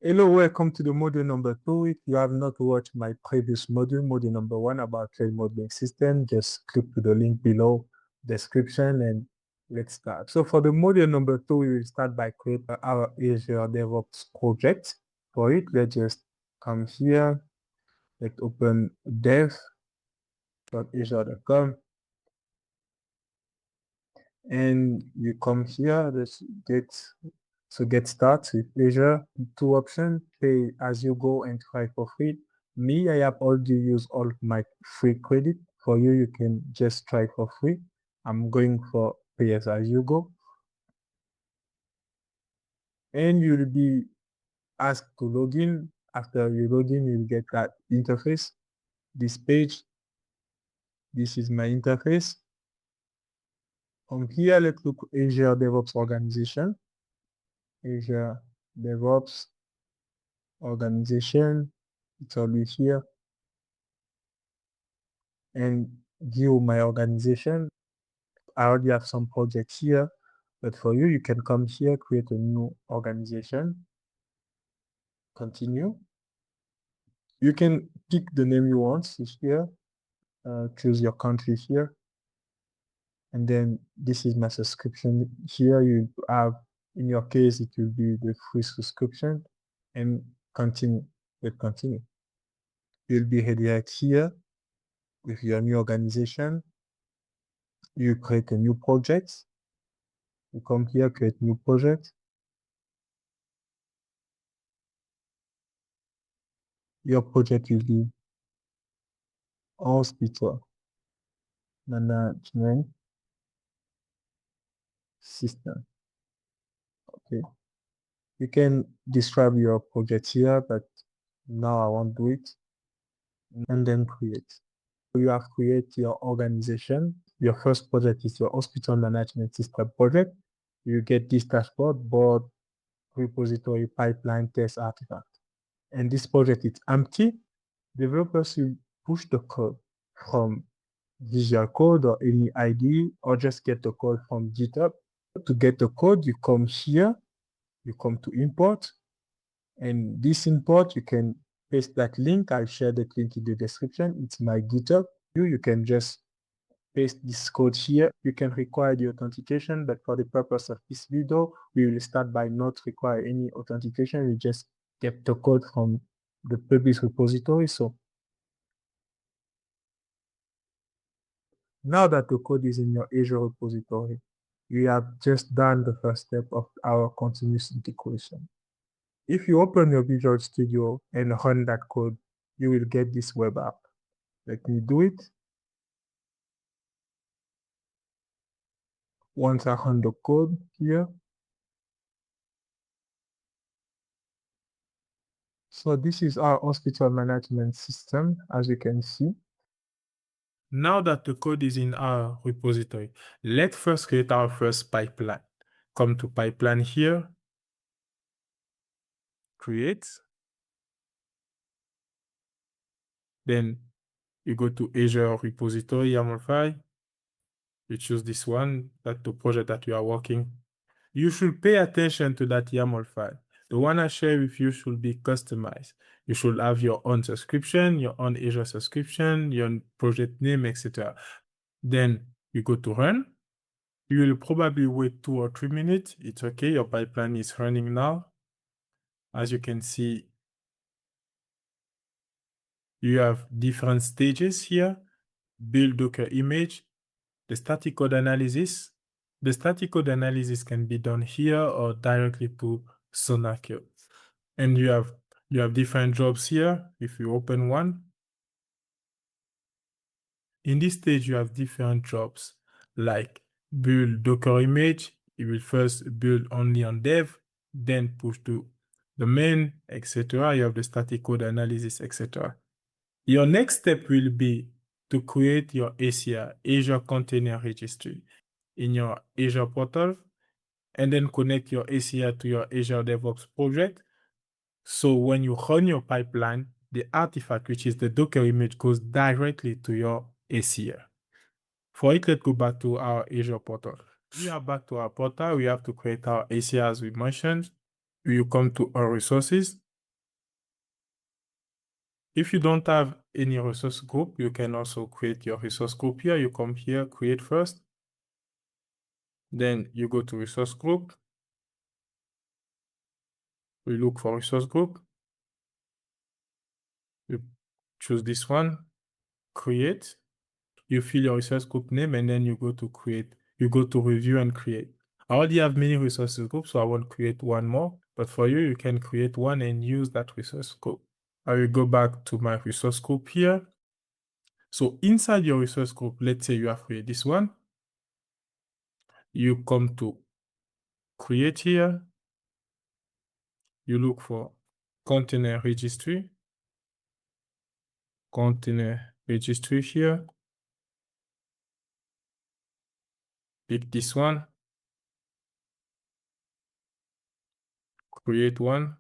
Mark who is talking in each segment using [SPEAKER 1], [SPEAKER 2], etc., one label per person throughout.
[SPEAKER 1] Hello, welcome to the module number 2. If you have not watched my previous module, module number 1 about trade modeling system, just click to the link below description and let's start. So for the module number 2, we will start by creating our Azure DevOps project. For it, let's just come here, let's open dev.azure.com and you come here, let's get started with Azure. Two options, pay as you go and try for free. Me, I have already used all my free credit. For you, you can just try for free. I'm going for pay as you go. And you'll be asked to log in. After you log in, you'll get that interface. This page, this is my interface. From here, let's look Azure DevOps organization. Azure DevOps organization, it's always here. And view my organization. I already have some projects here, but for you, you can come here, create a new organization, continue. You can pick the name you want here, choose your country here. And then this is my subscription. Here you have, in your case, it will be the free subscription and continue, with continue. You'll be redirect here with your new organization. You create a new project. You come here, create new project. Your project will be hospital management system. Okay. You can describe your project here, but now I won't do it. And then create. You have created your organization. Your first project is your hospital management system project. You get this dashboard, board, repository, pipeline, test, artifact. And this project is empty. Developers will push the code from Visual Code or any IDE, or just get the code from GitHub. To get the code, you come here, you come to import, and this import, you can paste that link. I'll share that link in the description. It's my GitHub. You can just paste this code here. You can require the authentication, but for the purpose of this video, we will start by not require any authentication. We just get the code from the public repository. So now that the code is in your Azure repository, you have just done the first step of our continuous integration. If you open your Visual Studio and run that code, you will get this web app. Let me do it. Once I run the code here. So this is our hospital management system, as you can see. Now that the code is in our repository, let's first create our first pipeline. Come to pipeline here, create. Then you go to Azure repository YAML file. You choose this one, that's the project that you are working. You should pay attention to that YAML file. The one I share with you should be customized. You should have your own subscription, your own Azure subscription, your own project name, etc. Then you go to run. You will probably wait 2 or 3 minutes. It's okay. Your pipeline is running now. As you can see, you have different stages here. Build Docker image, the static code analysis. The static code analysis can be done here or directly to SonarQube. And you have different jobs here. If you open one, in this stage, you have different jobs like build Docker image. You will first build only on dev, then push to the main, etc. You have the static code analysis, etc. Your next step will be to create your ACR, Azure Container Registry, in your Azure portal, and then connect your ACR to your Azure DevOps project. So when you run your pipeline, the artifact, which is the Docker image, goes directly to your ACR. For it, let's go back to our Azure portal. We are back to our portal. We have to create our ACR as we mentioned. You come to our resources.
[SPEAKER 2] If you don't have any resource group, you can also create your resource group here. You come here, create first. Then you go to resource group. We look for resource group. You choose this one, create. You fill your resource group name, and then you go to create. You go to review and create. I already have many resources groups, so I won't create one more. But for you, you can create one and use that resource group. I will go back to my resource group here. So inside your resource group, let's say you have created this one. You come to create here. You look for container registry. Container registry here. Pick this one. Create one.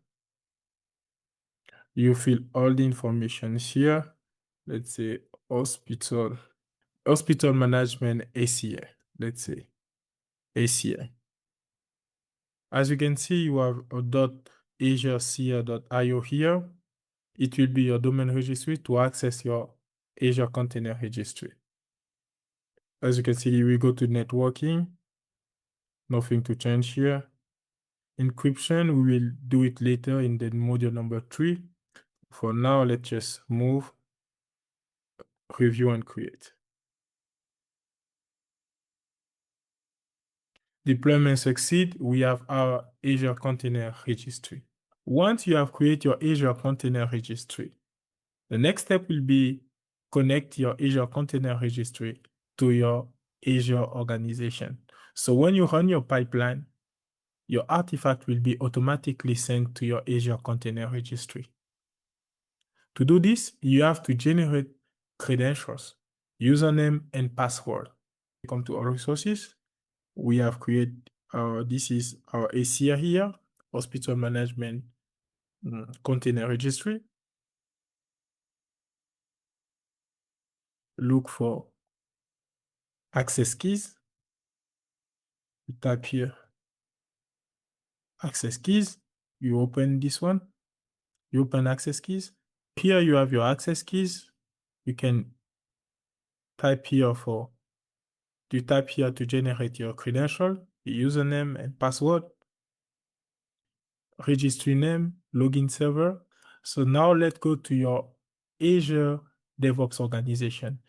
[SPEAKER 2] You fill all the information here. Let's say hospital management ACR. Let's say ACR. As you can see, you have a .azure.ci.io here. It will be your domain registry to access your Azure Container Registry. As you can see, we go to networking. Nothing to change here. Encryption, we will do it later in the module number 3. For now, let's just move, review, and create. Deployment succeed, we have our Azure Container Registry. Once you have created your Azure Container Registry, the next step will be connect your Azure Container Registry to your Azure organization. So when you run your pipeline, your artifact will be automatically sent to your Azure Container Registry. To do this, you have to generate credentials, username, and password. Come to our resources. We have created, this is our ACR here, Hospital Management Container Registry. Look for access keys. You type here access keys. You open this one. You open access keys. Here you have your access keys. You can type here to generate your credential, your username and password, registry name, login server. So now let's go to your Azure DevOps organization.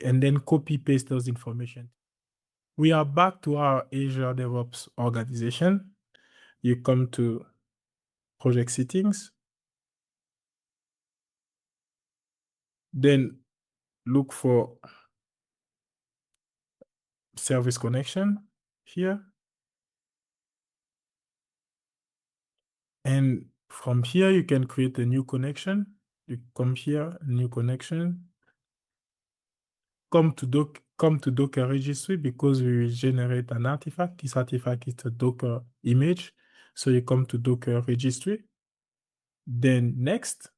[SPEAKER 2] And then copy paste those information. We are back to our Azure DevOps organization. You come to project settings. Then look for service connection here. And from here, you can create a new connection. You come here, new connection. Come to Docker registry because we will generate an artifact. This artifact is a Docker image. So you come to Docker registry. Then next.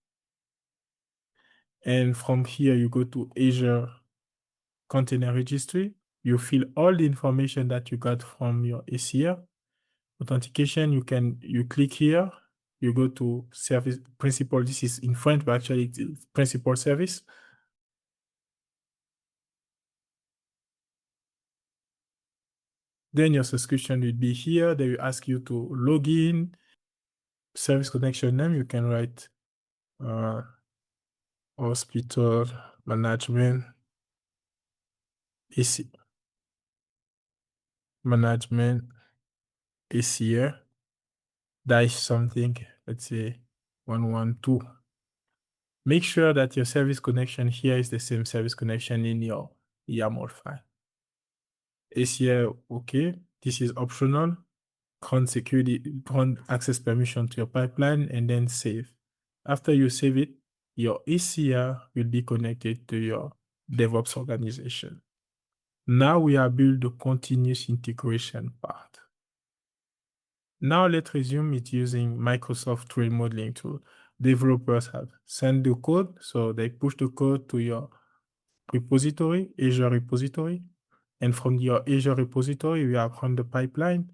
[SPEAKER 2] And from here, you go to Azure Container Registry. You fill all the information that you got from your ACR. Authentication, you click here. You go to service principal. This is in French, but actually it's principal service. Then your subscription will be here. They will ask you to log in. Service connection name, you can write hospital management ACR dash something, let's say 112. Make sure that your service connection here is the same service connection in your YAML file. ACR, okay. This is optional. Grant access permission to your pipeline and then save. After you save it, your ACR will be connected to your DevOps organization. Now we are build the continuous integration part. Now let's resume it using Microsoft Trail modeling tool. Developers have sent the code, so they push the code to your repository, Azure repository. And from your Azure repository, we have run the pipeline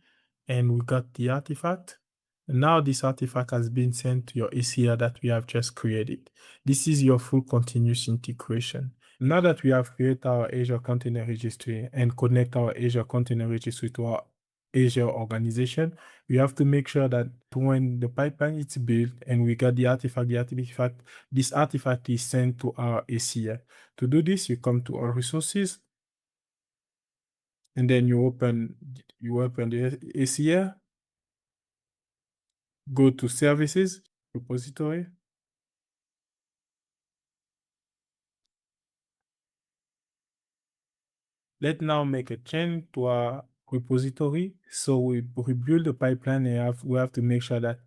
[SPEAKER 2] and we got the artifact. Now this artifact has been sent to your ACR that we have just created. This is your full continuous integration. Now that we have created our Azure Container Registry and connect our Azure Container Registry to our Azure organization, we have to make sure that when the pipeline is built and we got the artifact, this artifact is sent to our ACR. To do this, you come to our resources, and then you open the ACR, go to services, repository. Let's now make a change to our repository. So we build the pipeline and we have to make sure that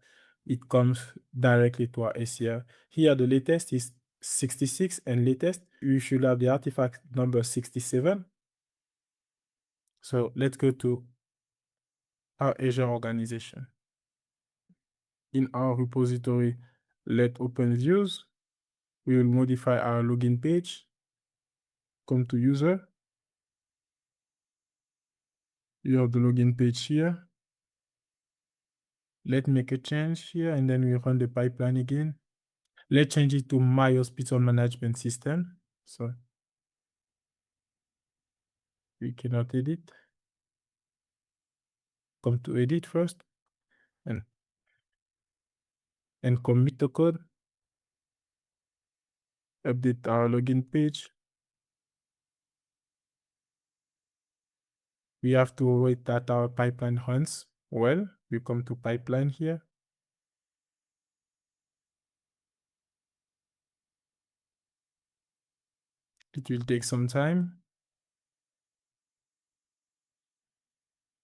[SPEAKER 2] it comes directly to our ACR. Here, the latest is 66 and latest, you should have the artifact number 67. So let's go to our Azure organization. In our repository, let's open views. We will modify our login page. Come to user. You have the login page here. Let's make a change here and then we run the pipeline again. Let's change it to My Hospital Management System. So we cannot edit. Come to edit first and commit the code. Update our login page. We have to wait that our pipeline runs well. We come to pipeline here. It will take some time.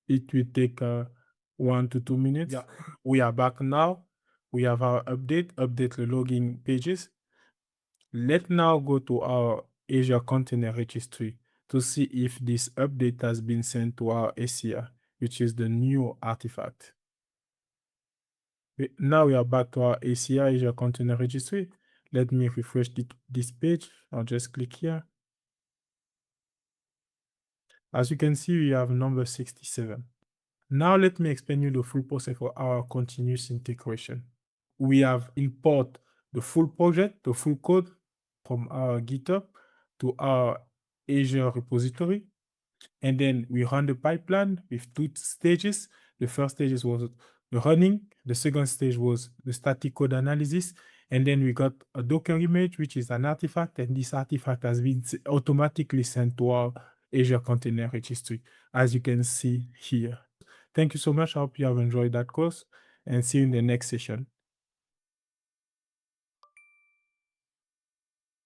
[SPEAKER 2] It will take 1 to 2 minutes. Yeah. We are back now. We have our update the login pages. Let's now go to our Azure Container Registry to see if this update has been sent to our ACR, which is the new artifact. Now we are back to our ACR, Azure Container Registry. Let me refresh this page. I'll just click here. As you can see, we have number 67. Now let me explain you the full process for our continuous integration. We have import the full project, the full code from our GitHub to our Azure repository. And then we run the pipeline with 2 stages. The first stage was the running. The second stage was the static code analysis. And then we got a Docker image, which is an artifact. And this artifact has been automatically sent to our Azure Container Registry, as you can see here. Thank you so much. I hope you have enjoyed that course and see you in the next session.